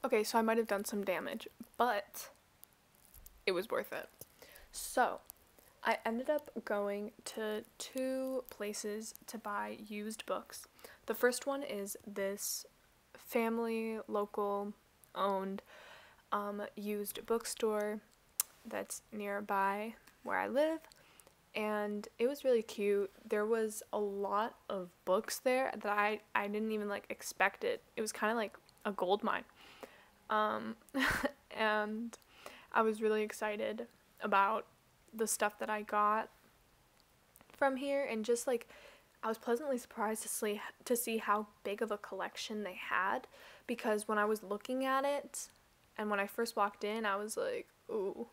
Okay, so I might have done some damage, but it was worth it. So, I ended up going to 2 places to buy used books. The first one is this family, local owned used bookstore that's nearby where I live, and it was really cute. There was a lot of books there that I didn't even like expect it. It was kind of like a gold mine. And I was really excited about the stuff that I got from here, and just like I was pleasantly surprised to see how big of a collection they had, because when I was looking at it and when I first walked in, I was like, ooh,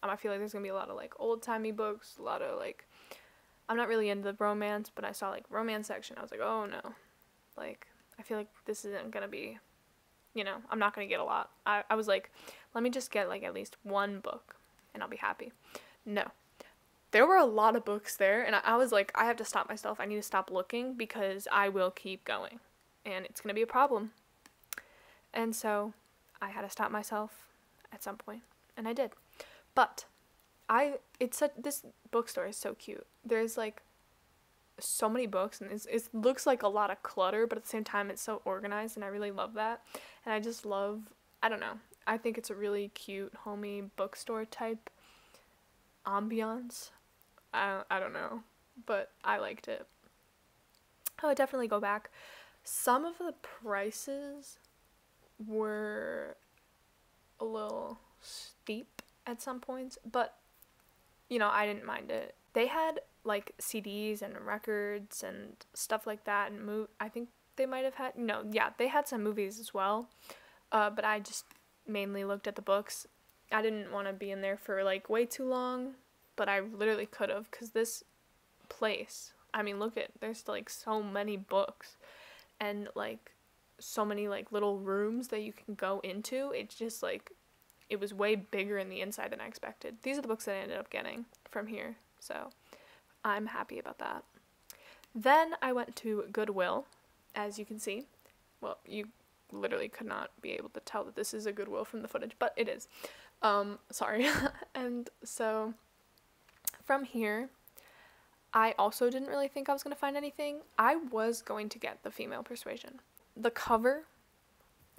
I feel like there's gonna be a lot of like old-timey books, a lot of like, I'm not really into the romance, but I saw like romance section. I was like, oh no, like I feel like this isn't gonna be, I'm not gonna get a lot. I was like, let me just get like at least one book and I'll be happy. No. There were a lot of books there, and I was like, I have to stop myself. I need to stop looking because I will keep going, and it's going to be a problem. And so I had to stop myself at some point, and I did. But this bookstore is so cute. There's like so many books, and it looks like a lot of clutter, but at the same time it's so organized, and I really love that. And I just love, I don't know, I think it's a really cute, homey bookstore type ambiance. I don't know, but I liked it. I would definitely go back. Some of the prices were a little steep at some points, but I didn't mind it. They had like CDs and records and stuff like that, and I think they might have had, they had some movies as well, but I just mainly looked at the books. I didn't want to be in there for like way too long, but I literally could have, because this place, I mean, there's like so many books and like so many like little rooms that you can go into. It's just like, it was way bigger in the inside than I expected. These are the books that I ended up getting from here, so I'm happy about that. Then I went to Goodwill, as you can see. Well, you literally could not be able to tell that this is a Goodwill from the footage, but it is. Sorry. And so from here, I also didn't really think I was going to find anything. I was going to get The Female Persuasion. The cover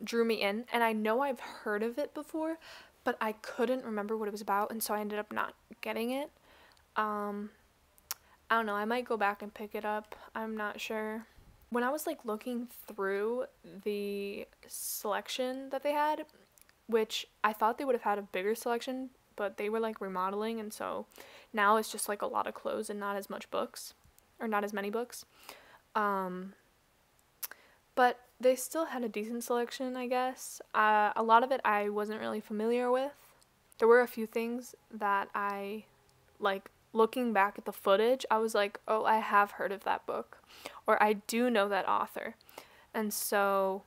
drew me in, and I know I've heard of it before, but I couldn't remember what it was about, and so I ended up not getting it. I don't know, I might go back and pick it up. I'm not sure. When I was like looking through the selection that they had, which I thought they would have had a bigger selection, but they were like remodeling, and so now it's just like a lot of clothes and not as much books, or not as many books. But they still had a decent selection, I guess. A lot of it I wasn't really familiar with. There were a few things that I, like, looking back at the footage, I was like, oh, I have heard of that book, or I do know that author. And so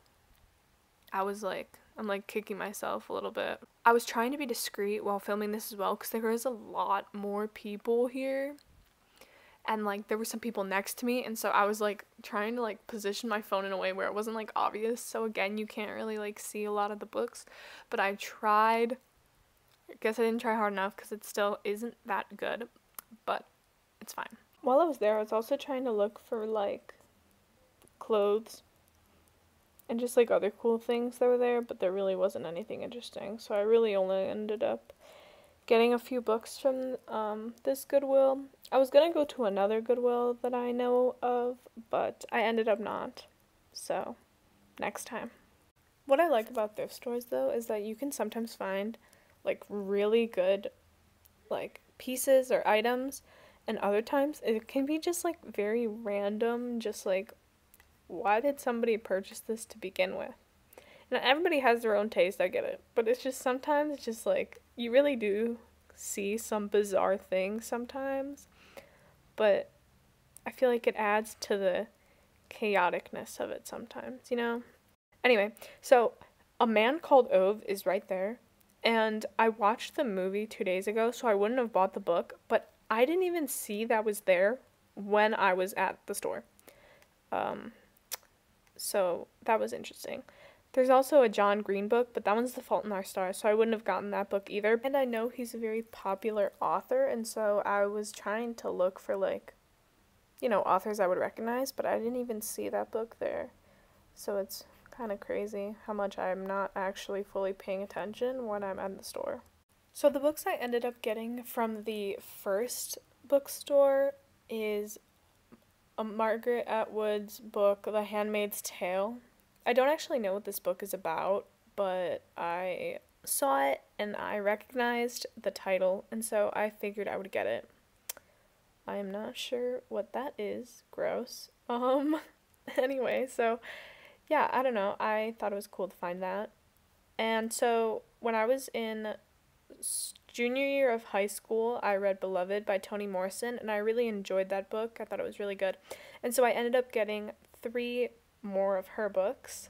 I was like, I'm like kicking myself a little bit. I was trying to be discreet while filming this as well, because there was a lot more people here, and like there were some people next to me, and so I was like trying to like position my phone in a way where it wasn't like obvious. So again, you can't really like see a lot of the books, but I tried. I guess I didn't try hard enough, because it still isn't that good, but it's fine. While I was there, I was also trying to look for like clothes and just like other cool things that were there, but there really wasn't anything interesting, so I really only ended up getting a few books from this Goodwill. I was gonna go to another Goodwill that I know of, but I ended up not, so next time. What I like about thrift stores though is that you can sometimes find like really good like pieces or items, and other times it can be just like very random, just like, why did somebody purchase this to begin with? And everybody has their own taste, I get it, but it's just sometimes it's just like, you really do see some bizarre things sometimes, but I feel like it adds to the chaoticness of it sometimes, Anyway, so A Man Called Ove is right there, and I watched the movie 2 days ago, so I wouldn't have bought the book, but I didn't even see that was there when I was at the store. So that was interesting. There's also a John Green book, but that one's The Fault in Our Stars, so I wouldn't have gotten that book either. And I know he's a very popular author, and so I was trying to look for, like, you know, authors I would recognize, but I didn't even see that book there. So it's kind of crazy how much I'm not actually fully paying attention when I'm at the store. So the books I ended up getting from the first bookstore is a Margaret Atwood's book, The Handmaid's Tale. I don't actually know what this book is about, but I saw it and I recognized the title, and so I figured I would get it. I am not sure what that is. Gross. Anyway, so yeah, I don't know. I thought it was cool to find that. And so when I was in junior year of high school, I read Beloved by Toni Morrison, and I really enjoyed that book. I thought it was really good. And so I ended up getting 3 more of her books.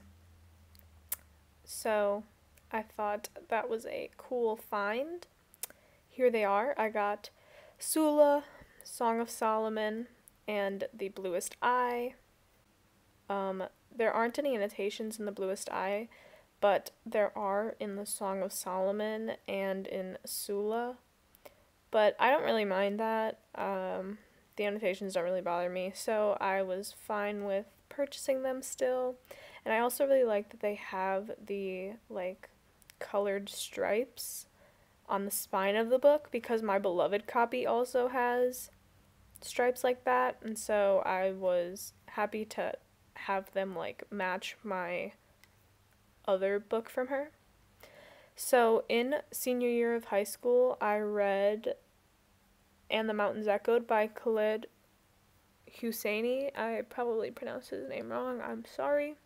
So I thought that was a cool find. Here they are. I got Sula, Song of Solomon, and The Bluest Eye. There aren't any annotations in The Bluest Eye, but there are in the Song of Solomon and in Sula. But I don't really mind that. The annotations don't really bother me, so I was fine with purchasing them still. And I also really like that they have the, like, colored stripes on the spine of the book, because my Beloved copy also has stripes like that, and so I was happy to have them, like, match my other book from her. So in senior year of high school, I read And the Mountains Echoed by Khaled Hosseini. I probably pronounced his name wrong. I'm sorry.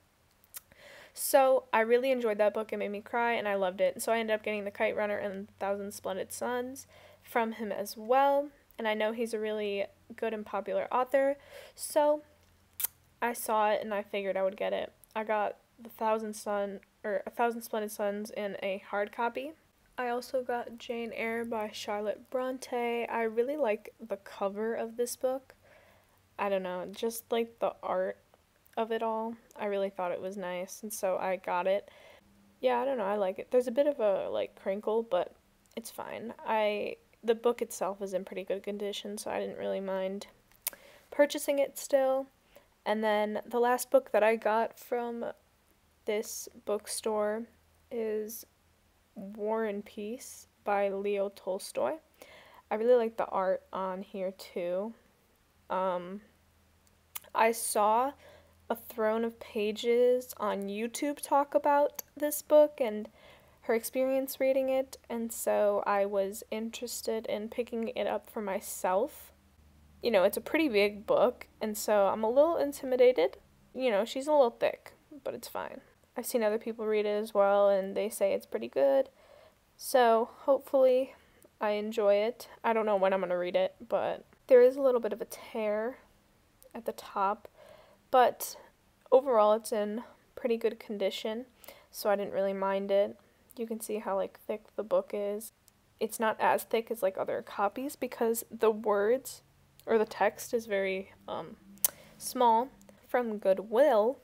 So I really enjoyed that book. It made me cry, and I loved it. So I ended up getting The Kite Runner and Thousand Splendid Suns from him as well. And I know he's a really good and popular author, so I saw it and I figured I would get it. I got A Thousand Splendid Suns in a hard copy. I also got Jane Eyre by Charlotte Bronte. I really like the cover of this book. I don't know, just like the art of it all. I really thought it was nice, and so I got it. Yeah, I don't know, I like it. There's a bit of a, like, crinkle, but it's fine. The book itself is in pretty good condition, so I didn't really mind purchasing it still. And then the last book that I got from this bookstore is War and Peace by Leo Tolstoy. I really like the art on here too. I saw a Throne of Pages on YouTube talk about this book and her experience reading it, and so I was interested in picking it up for myself. You know, it's a pretty big book, and so I'm a little intimidated. You know, she's a little thick, but it's fine. I've seen other people read it as well, and they say it's pretty good. So, hopefully, I enjoy it. I don't know when I'm going to read it, but there is a little bit of a tear at the top. But overall, it's in pretty good condition, so I didn't really mind it. You can see how, like, thick the book is. It's not as thick as, like, other copies because the words or the text is very small. From Goodwill,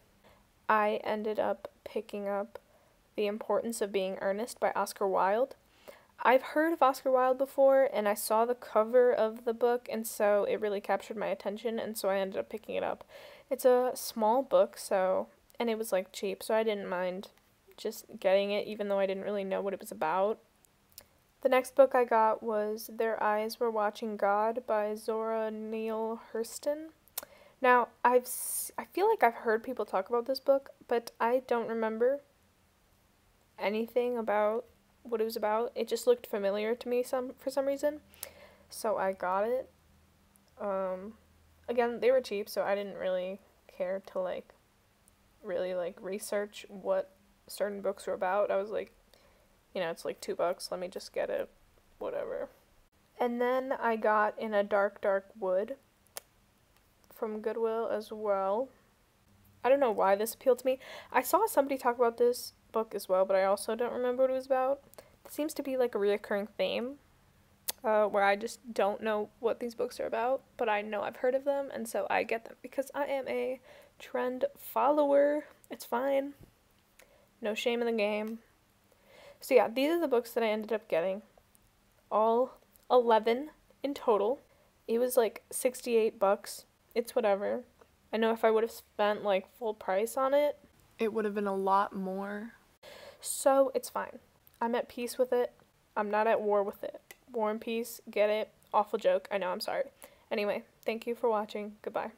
I ended up picking up The Importance of Being Earnest by Oscar Wilde. I've heard of Oscar Wilde before, and I saw the cover of the book, and so it really captured my attention, and so I ended up picking it up. It's a small book, and it was, like, cheap, so I didn't mind just getting it, even though I didn't really know what it was about. The next book I got was Their Eyes Were Watching God by Zorah Neale Hurston. Now, I feel like I've heard people talk about this book, but I don't remember anything about what it was about. It just looked familiar to me for some reason, so I got it. Again, they were cheap, so I didn't really care to, like, really, like, research what certain books were about. I was like, you know, it's like $2, let me just get it, whatever. And then I got In a Dark, Dark Wood from Goodwill as well. I don't know why this appealed to me. I saw somebody talk about this book as well, but I also don't remember what it was about. It seems to be like a reoccurring theme, where I just don't know what these books are about, but I know I've heard of them, and so I get them because I am a trend follower. It's fine. No shame in the game. So yeah, these are the books that I ended up getting. All 11 in total. It was like $68. It's whatever. I know if I would have spent like full price on it, it would have been a lot more. So it's fine. I'm at peace with it. I'm not at war with it. War and Peace, get it? Awful joke. I know, I'm sorry. Anyway, thank you for watching. Goodbye.